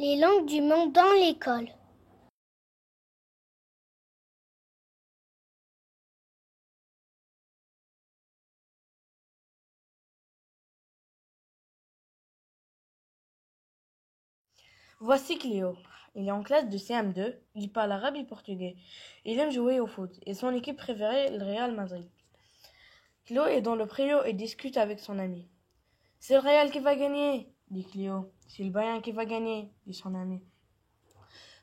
Les langues du monde dans l'école. Voici Cléo. Il est en classe de CM2, il parle arabe et portugais. Il aime jouer au foot et son équipe préférée est le Real Madrid. Cléo est dans le préau et discute avec son ami. C'est le Real qui va gagner, dit Cléo. C'est le Bayern qui va gagner, dit son ami.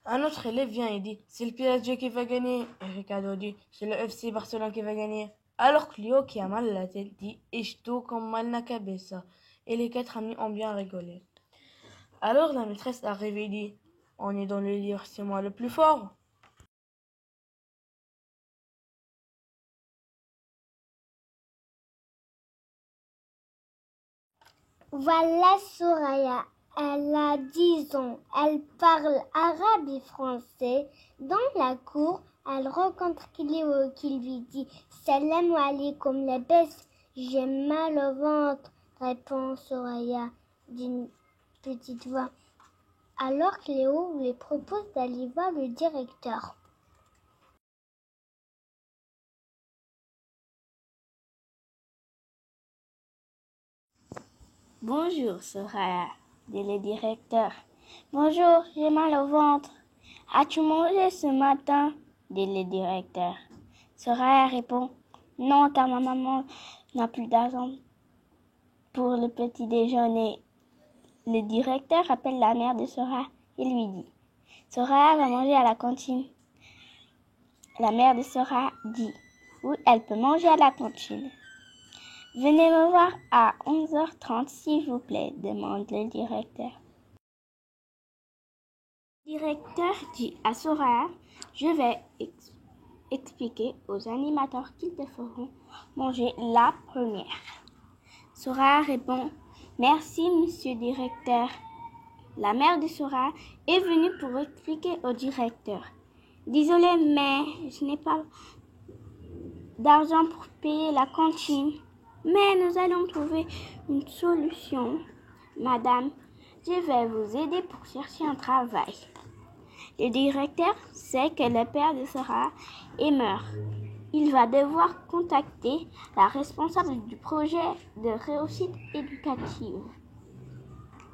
Un autre élève vient et dit, c'est le PSG qui va gagner. Et Ricardo dit, c'est le FC Barcelone qui va gagner. Alors Cléo, qui a mal à la tête, dit, Esto comme mal na cabeza. Et les quatre amis ont bien rigolé. Alors la maîtresse arrive et dit, on est dans le livre, c'est moi le plus fort. Voilà Soraya. Elle a 10 ans. Elle parle arabe et français. Dans la cour, elle rencontre Cléo qui lui dit « Salam alaikum la baisse. J'ai mal au ventre », répond Soraya d'une petite voix. Alors Cléo lui propose d'aller voir le directeur. Bonjour, Soraya, dit le directeur. Bonjour, j'ai mal au ventre. As-tu mangé ce matin? Dit le directeur. Soraya répond, non, car ma maman n'a plus d'argent pour le petit déjeuner. Le directeur appelle la mère de Soraya et lui dit, Soraya va manger à la cantine. La mère de Soraya dit, oui, elle peut manger à la cantine. Venez me voir à 11h30, s'il vous plaît, demande le directeur. Le directeur dit à Soraya, je vais expliquer aux animateurs qu'ils te feront manger la première. Soraya répond, merci, monsieur le directeur. La mère de Soraya est venue pour expliquer au directeur. Désolée, mais je n'ai pas d'argent pour payer la cantine. Mais nous allons trouver une solution. Madame, je vais vous aider pour chercher un travail. Le directeur sait que le père de Soraya est mort. Il va devoir contacter la responsable du projet de réussite éducative.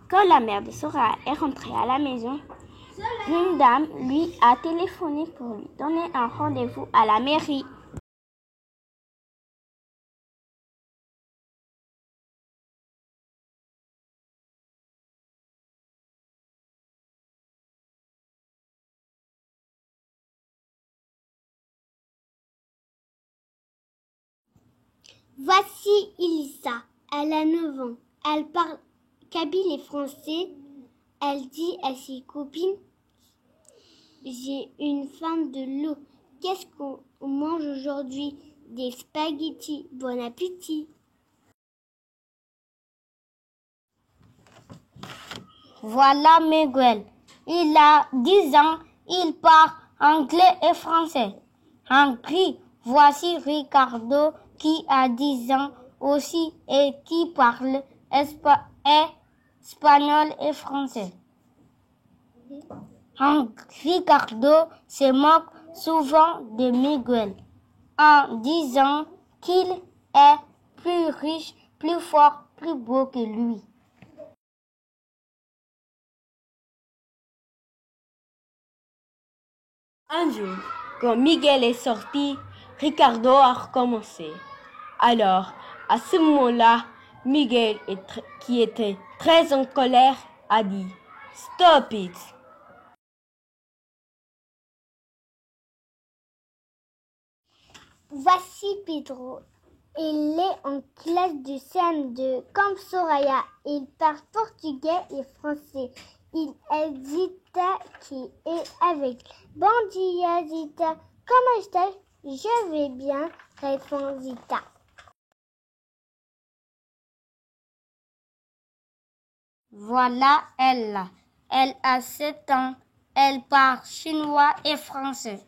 Quand la mère de Soraya est rentrée à la maison, une dame lui a téléphoné pour lui donner un rendez-vous à la mairie. Voici Elisa. Elle a 9 ans. Elle parle kabyle et français. Elle dit à ses copines, j'ai une faim de l'eau. Qu'est-ce qu'on mange aujourd'hui? Des spaghettis. Bon appétit. Voilà Miguel. Il a 10 ans. Il parle anglais et français. En gris, voici Ricardo qui a 10 ans aussi et qui parle espagnol et français. Ricardo se moque souvent de Miguel en disant qu'il est plus riche, plus fort, plus beau que lui. Un jour, quand Miguel est sorti, Ricardo a recommencé. Alors, à ce moment-là, Miguel, qui était très en colère, a dit « Stop it !» Voici Pedro. Il est en classe de CM2 comme Soraya. Il parle portugais et français. Il est Zita qui est avec. Bon dia Zita, comment estás? Je vais bien, répond Zita. Voilà elle. Elle a 7 ans. Elle parle chinois et français.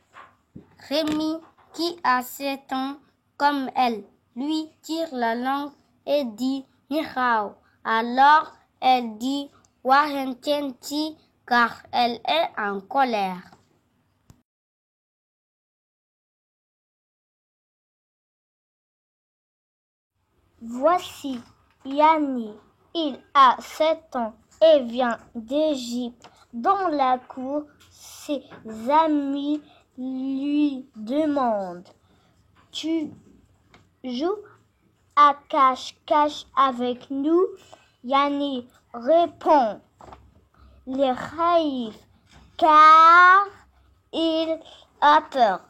Rémi, qui a 7 ans comme elle, lui tire la langue et dit ni hao. Alors elle dit Wahentienti car elle est en colère. Voici Yanni, il a 7 ans et vient d'Égypte. Dans la cour, ses amis lui demandent: Tu joues à cache-cache avec nous? Yanni répond: Les rêves, car il a peur.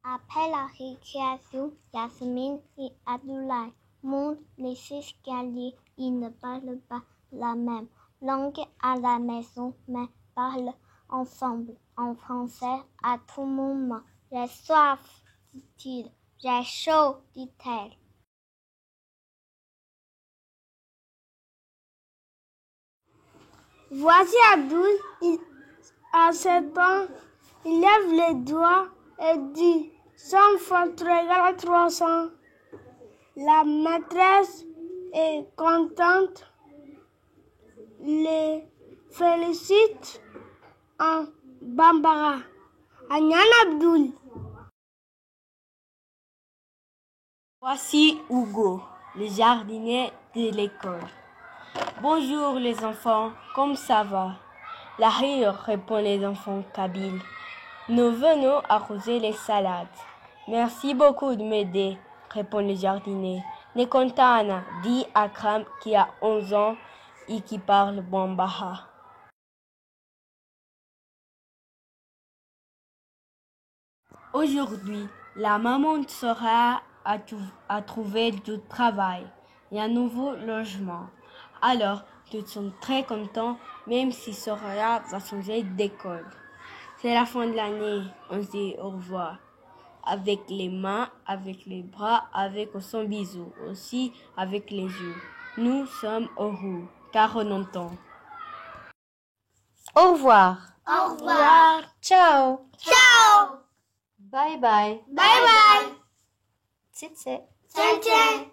Après la récréation, Yasmine et Abdoulaye montent les escaliers. Ils ne parlent pas la même langue à la maison, mais parlent ensemble en français à tout moment. J'ai soif, dit-il. J'ai chaud, dit-elle. Voici Abdoul, il a 7 ans, il lève les doigts et dit 100 fois 3 égale à 300. La maîtresse est contente, les félicite en bambara. Agnan Abdoul. Voici Hugo, le jardinier de l'école. Bonjour les enfants, comme ça va? La rire, répond les enfants kabyles. Nous venons arroser les salades. Merci beaucoup de m'aider, répond le jardinier. Nekontana, dit Akram qui a 11 ans et qui parle bambara. Aujourd'hui, la maman de Soraya a trouvé du travail et un nouveau logement. Alors, tous sont très contents, même si Soraya va changer d'école. C'est la fin de l'année, on se dit au revoir. Avec les mains, avec les bras, avec son bisou, aussi avec les yeux. Nous sommes heureux, car on entend. Au revoir. Au revoir. Ciao. Ciao. Bye bye. Bye bye. Tsitse. Tiens.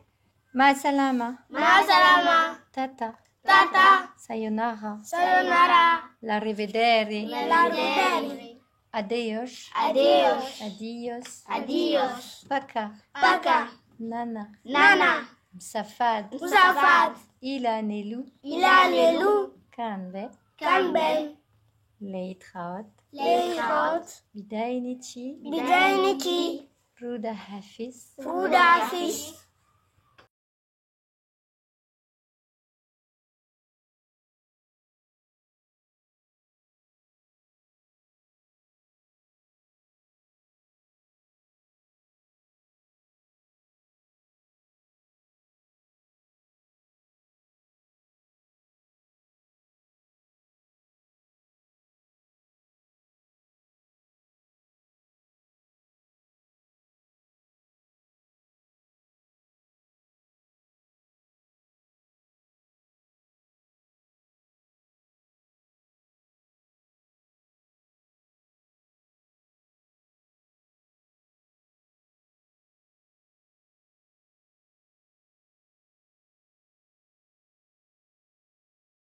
Ma salama. Ma salama. Tata. Tata. Sayonara. Sayonara. La rivedere. La rivedere. Adios. Adios. Adios. Adios. Paka. Paka. Nana. Nana. Msafad. Musafat. Ila Nelu. Ilalelu. Kanbe. Kanben. Leitraot. Leirot. Bidainichi. Bidainiki. Ruda Hafiz. Ruda Fish.